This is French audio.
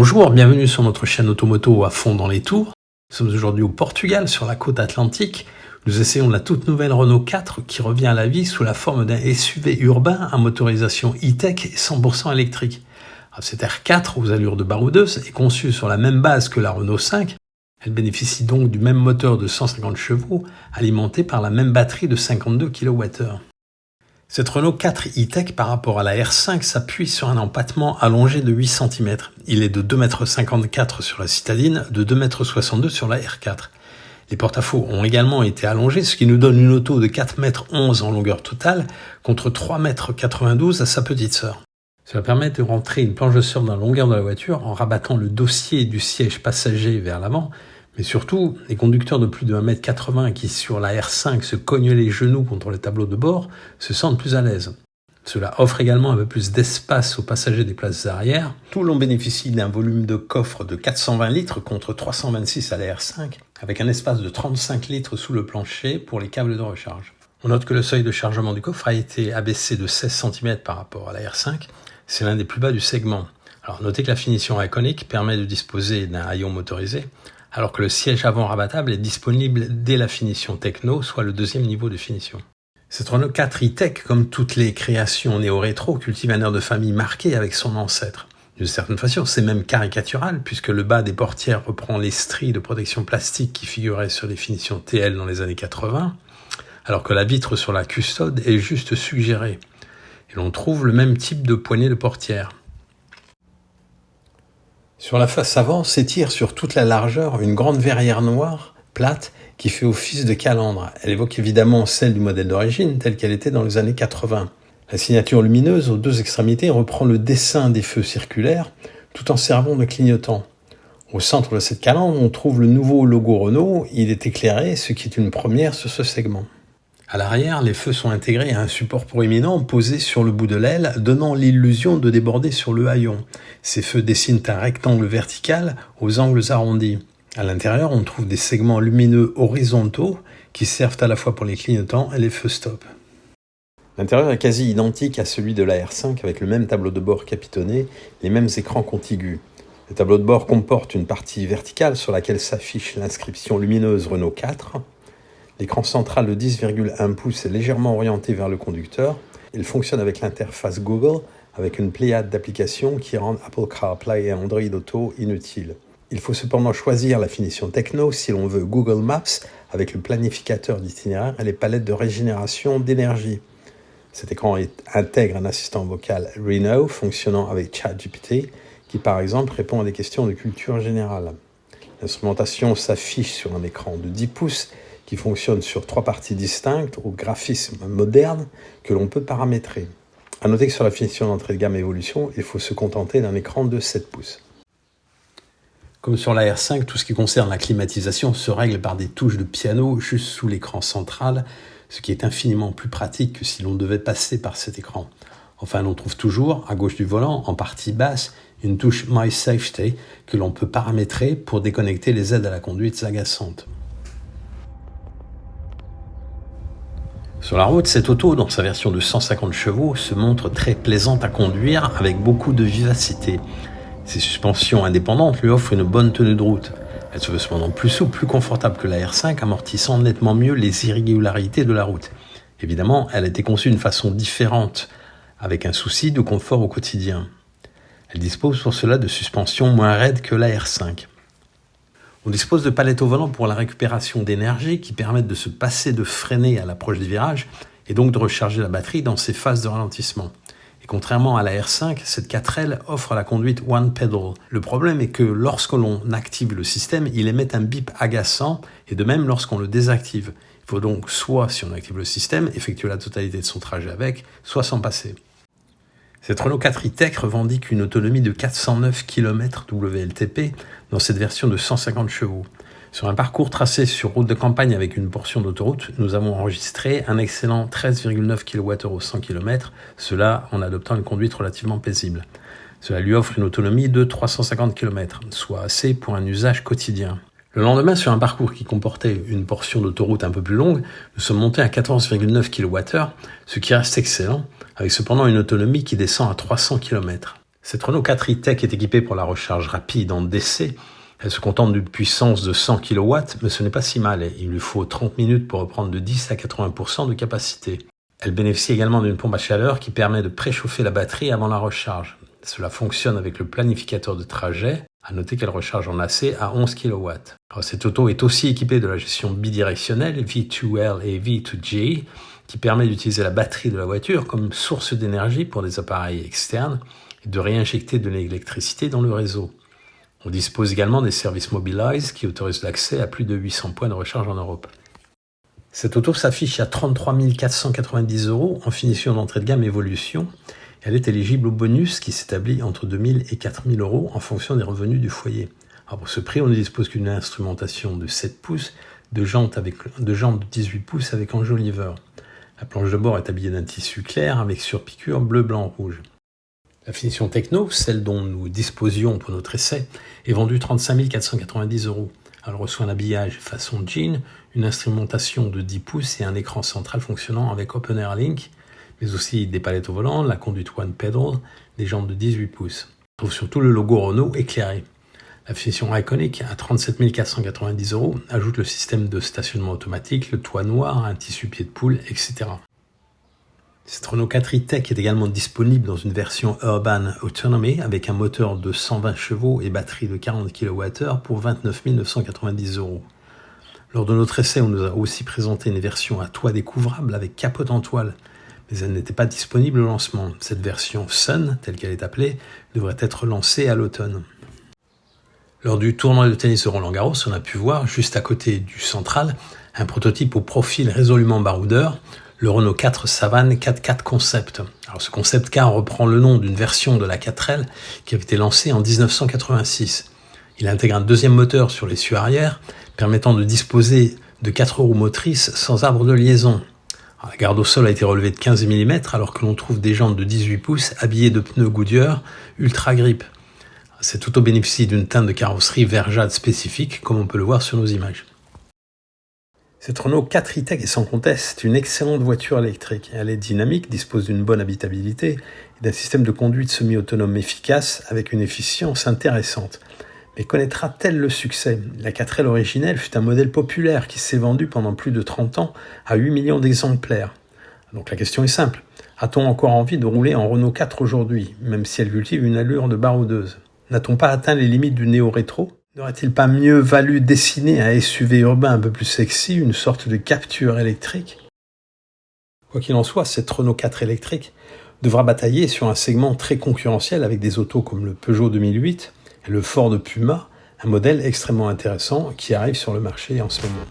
Bonjour, bienvenue sur notre chaîne Automoto à fond dans les tours. Nous sommes aujourd'hui au Portugal, sur la côte atlantique. Nous essayons la toute nouvelle Renault 4 qui revient à la vie sous la forme d'un SUV urbain à motorisation e-tech et 100% électrique. Alors, cette R4 aux allures de baroudeuse est conçue sur la même base que la Renault 5. Elle bénéficie donc du même moteur de 150 chevaux alimenté par la même batterie de 52 kWh. Cette Renault 4 e-tech par rapport à la R5 s'appuie sur un empattement allongé de 8 cm. Il est de 2,54 m sur la citadine, de 2,62 m sur la R4. Les porte-à-faux ont également été allongés, ce qui nous donne une auto de 4,11 m en longueur totale, contre 3,92 m à sa petite sœur. Cela permet de rentrer une planche de surf dans la longueur de la voiture en rabattant le dossier du siège passager vers l'avant, mais surtout, les conducteurs de plus de 1,80 m qui, sur la R5, se cognent les genoux contre les tableaux de bord, se sentent plus à l'aise. Cela offre également un peu plus d'espace aux passagers des places arrière. Tout l'on bénéficie d'un volume de coffre de 420 litres contre 326 à la R5, avec un espace de 35 litres sous le plancher pour les câbles de recharge. On note que le seuil de chargement du coffre a été abaissé de 16 cm par rapport à la R5. C'est l'un des plus bas du segment. Alors notez que la finition iconique permet de disposer d'un haillon motorisé, alors que le siège avant rabattable est disponible dès la finition Techno, soit le deuxième niveau de finition. Cette Renault 4 e-tech, comme toutes les créations néo-rétro, cultive un air de famille marqué avec son ancêtre. D'une certaine façon, c'est même caricatural, puisque le bas des portières reprend les stries de protection plastique qui figuraient sur les finitions TL dans les années 80, alors que la vitre sur la custode est juste suggérée. Et l'on trouve le même type de poignée de portière. Sur la face avant s'étire sur toute la largeur une grande verrière noire, plate, qui fait office de calandre. Elle évoque évidemment celle du modèle d'origine, telle qu'elle était dans les années 80. La signature lumineuse aux deux extrémités reprend le dessin des feux circulaires, tout en servant de clignotant. Au centre de cette calandre, on trouve le nouveau logo Renault. Il est éclairé, ce qui est une première sur ce segment. À l'arrière, les feux sont intégrés à un support proéminent posé sur le bout de l'aile, donnant l'illusion de déborder sur le haillon. Ces feux dessinent un rectangle vertical aux angles arrondis. À l'intérieur, on trouve des segments lumineux horizontaux qui servent à la fois pour les clignotants et les feux stop. L'intérieur est quasi identique à celui de la R5 avec le même tableau de bord capitonné, les mêmes écrans contigus. Le tableau de bord comporte une partie verticale sur laquelle s'affiche l'inscription lumineuse Renault 4. L'écran central de 10,1 pouces est légèrement orienté vers le conducteur. Il fonctionne avec l'interface Google, avec une pléiade d'applications qui rendent Apple CarPlay et Android Auto inutiles. Il faut cependant choisir la finition Techno si l'on veut Google Maps, avec le planificateur d'itinéraire et les palettes de régénération d'énergie. Cet écran intègre un assistant vocal Reno fonctionnant avec ChatGPT, qui par exemple répond à des questions de culture générale. L'instrumentation s'affiche sur un écran de 10 pouces qui fonctionne sur 3 parties distinctes au graphisme moderne que l'on peut paramétrer. A noter que sur la finition d'entrée de gamme Evolution, il faut se contenter d'un écran de 7 pouces. Comme sur la R5, tout ce qui concerne la climatisation se règle par des touches de piano juste sous l'écran central, ce qui est infiniment plus pratique que si l'on devait passer par cet écran. Enfin, l'on trouve toujours, à gauche du volant, en partie basse, une touche My Safety que l'on peut paramétrer pour déconnecter les aides à la conduite agaçantes. Sur la route, cette auto, dans sa version de 150 chevaux, se montre très plaisante à conduire avec beaucoup de vivacité. Ses suspensions indépendantes lui offrent une bonne tenue de route. Elle se veut cependant plus souple, plus confortable que la R5, amortissant nettement mieux les irrégularités de la route. Évidemment, elle a été conçue d'une façon différente, avec un souci de confort au quotidien. Elle dispose pour cela de suspensions moins raides que la R5. On dispose de palettes au volant pour la récupération d'énergie qui permettent de se passer de freiner à l'approche des virages et donc de recharger la batterie dans ses phases de ralentissement. Et contrairement à la R5, cette 4L offre la conduite One Pedal. Le problème est que lorsque l'on active le système, il émet un bip agaçant et de même lorsqu'on le désactive. Il faut donc soit, si on active le système, effectuer la totalité de son trajet avec, soit s'en passer. Cette Renault 4 e-tech revendique une autonomie de 409 km WLTP dans cette version de 150 chevaux. Sur un parcours tracé sur route de campagne avec une portion d'autoroute, nous avons enregistré un excellent 13,9 kWh au 100 km, cela en adoptant une conduite relativement paisible. Cela lui offre une autonomie de 350 km, soit assez pour un usage quotidien. Le lendemain, sur un parcours qui comportait une portion d'autoroute un peu plus longue, nous sommes montés à 14,9 kWh, ce qui reste excellent, avec cependant une autonomie qui descend à 300 km. Cette Renault 4 e-Tech est équipée pour la recharge rapide en DC. Elle se contente d'une puissance de 100 kW, mais ce n'est pas si mal. Il lui faut 30 minutes pour reprendre de 10 à 80% de capacité. Elle bénéficie également d'une pompe à chaleur qui permet de préchauffer la batterie avant la recharge. Cela fonctionne avec le planificateur de trajet. À noter qu'elle recharge en AC à 11 kW. Alors, cette auto est aussi équipée de la gestion bidirectionnelle V2L et V2G qui permet d'utiliser la batterie de la voiture comme source d'énergie pour des appareils externes et de réinjecter de l'électricité dans le réseau. On dispose également des services Mobilize qui autorisent l'accès à plus de 800 points de recharge en Europe. Cette auto s'affiche à 33 490 € en finition d'entrée de gamme Evolution. Elle est éligible au bonus qui s'établit entre 2 000 et 4 000 € en fonction des revenus du foyer. Alors pour ce prix, on ne dispose qu'une instrumentation de 7 pouces, de jantes de 18 pouces avec enjoliveur. La planche de bord est habillée d'un tissu clair avec surpiqûre bleu, blanc, rouge. La finition techno, celle dont nous disposions pour notre essai, est vendue 35 490 €. Elle reçoit un habillage façon jean, une instrumentation de 10 pouces et un écran central fonctionnant avec OpenAir Link, mais aussi des palettes au volant, la conduite One Pedal, des jantes de 18 pouces. On trouve surtout le logo Renault éclairé. La finition Iconic, à 37 490 € ajoute le système de stationnement automatique, le toit noir, un tissu pied de poule, etc. Cette Renault 4 e-Tech est également disponible dans une version Urban Autonomy avec un moteur de 120 chevaux et batterie de 40 kWh pour 29 990 €. Lors de notre essai, on nous a aussi présenté une version à toit découvrable avec capote en toile, mais elle n'était pas disponible au lancement. Cette version Sun, telle qu'elle est appelée, devrait être lancée à l'automne. Lors du tournoi de tennis de Roland-Garros, on a pu voir, juste à côté du central, un prototype au profil résolument baroudeur, le Renault 4 Savane 4x4 Concept. Alors ce concept car reprend le nom d'une version de la 4L qui avait été lancée en 1986. Il intègre un deuxième moteur sur l'essieu arrière, permettant de disposer de 4 roues motrices sans arbre de liaison. Alors, la garde au sol a été relevée de 15 mm alors que l'on trouve des jantes de 18 pouces habillées de pneus Goodyear Ultra Grip. Cette auto bénéficie d'une teinte de carrosserie vert jade spécifique, comme on peut le voir sur nos images. Cette Renault 4 e-Tech est sans conteste une excellente voiture électrique. Elle est dynamique, dispose d'une bonne habitabilité et d'un système de conduite semi-autonome efficace avec une efficience intéressante. Mais connaîtra-t-elle le succès ? La 4L originelle fut un modèle populaire qui s'est vendu pendant plus de 30 ans à 8 millions d'exemplaires. Donc la question est simple. A-t-on encore envie de rouler en Renault 4 aujourd'hui, même si elle cultive une allure de baroudeuse ? N'a-t-on pas atteint les limites du néo-rétro ? N'aurait-il pas mieux valu dessiner un SUV urbain un peu plus sexy, une sorte de capture électrique ? Quoi qu'il en soit, cette Renault 4 électrique devra batailler sur un segment très concurrentiel avec des autos comme le Peugeot 2008 et le Ford Puma, un modèle extrêmement intéressant qui arrive sur le marché en ce moment.